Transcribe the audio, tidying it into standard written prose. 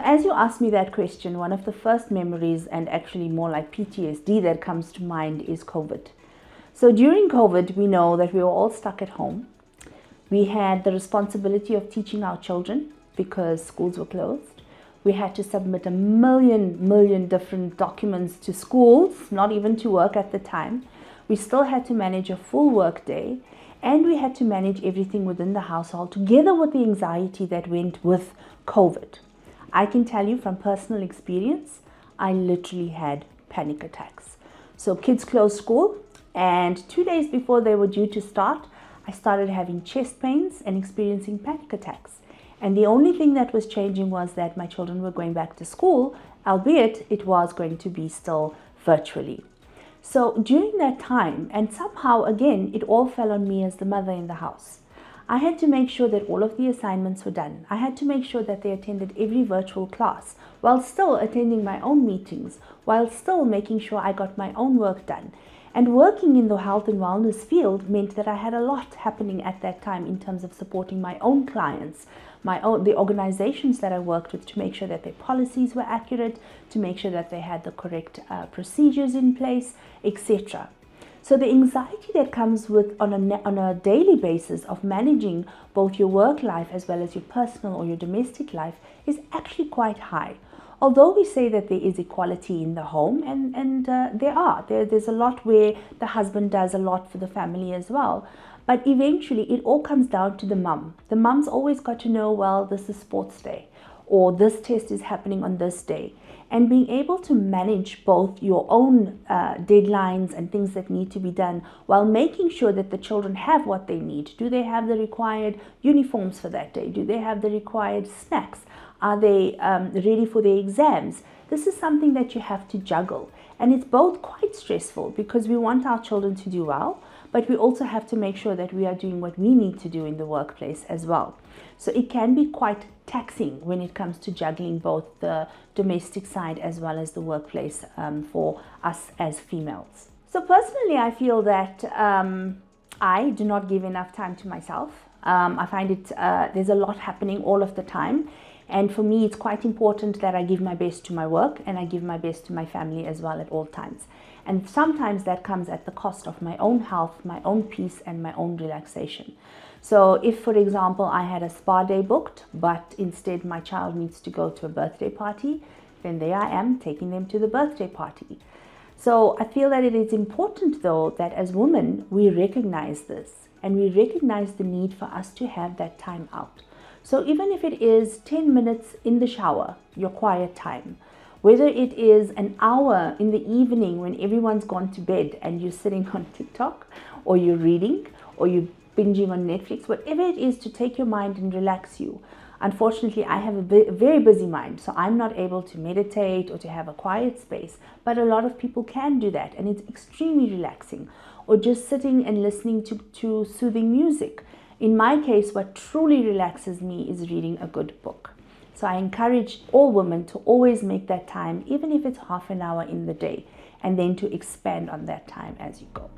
as you asked me that question, one of the first memories, and actually more like PTSD that comes to mind, is COVID. So during COVID, we know that we were all stuck at home. We had the responsibility of teaching our children because schools were closed. We had to submit a million different documents to schools, not even to work at the time. We still had to manage a full work day, and we had to manage everything within the household together with the anxiety that went with COVID. I can tell you from personal experience, I literally had panic attacks. So kids closed school, and 2 days before they were due to start, I started having chest pains and experiencing panic attacks. And the only thing that was changing was that my children were going back to school, albeit it was going to be still virtually. So during that time, and somehow again, it all fell on me as the mother in the house. I had to make sure that all of the assignments were done. I had to make sure that they attended every virtual class while still attending my own meetings, while still making sure I got my own work done. And working in the health and wellness field meant that I had a lot happening at that time in terms of supporting my own clients, the organizations that I worked with, to make sure that their policies were accurate, to make sure that they had the correct procedures in place, etc. So the anxiety that comes with on a daily basis of managing both your work life as well as your personal or your domestic life is actually quite high. Although we say that there is equality in the home, and there's a lot where the husband does a lot for the family as well. But eventually it all comes down to the mum. The mum's always got to know, well, this is sports day, or this test is happening on this day. And being able to manage both your own deadlines and things that need to be done while making sure that the children have what they need. Do they have the required uniforms for that day? Do they have the required snacks? Are they ready for their exams? This is something that you have to juggle. And it's both quite stressful because we want our children to do well, but we also have to make sure that we are doing what we need to do in the workplace as well. So it can be quite taxing when it comes to juggling both the domestic side as well as the workplace for us as females. So personally, I feel that I do not give enough time to myself. I find there's a lot happening all of the time. And for me, it's quite important that I give my best to my work and I give my best to my family as well at all times. And sometimes that comes at the cost of my own health, my own peace, and my own relaxation. So if, for example, I had a spa day booked, but instead my child needs to go to a birthday party, then there I am taking them to the birthday party. So I feel that it is important, though, that as women, we recognize this and we recognize the need for us to have that time out. So even if it is 10 minutes in the shower, your quiet time, whether it is an hour in the evening when everyone's gone to bed and you're sitting on TikTok, or you're reading, or you're binging on Netflix, whatever it is to take your mind and relax you. Unfortunately, I have a very busy mind, so I'm not able to meditate or to have a quiet space, but a lot of people can do that, and it's extremely relaxing. Or just sitting and listening to soothing music. In my case, what truly relaxes me is reading a good book. So I encourage all women to always make that time, even if it's half an hour in the day, and then to expand on that time as you go.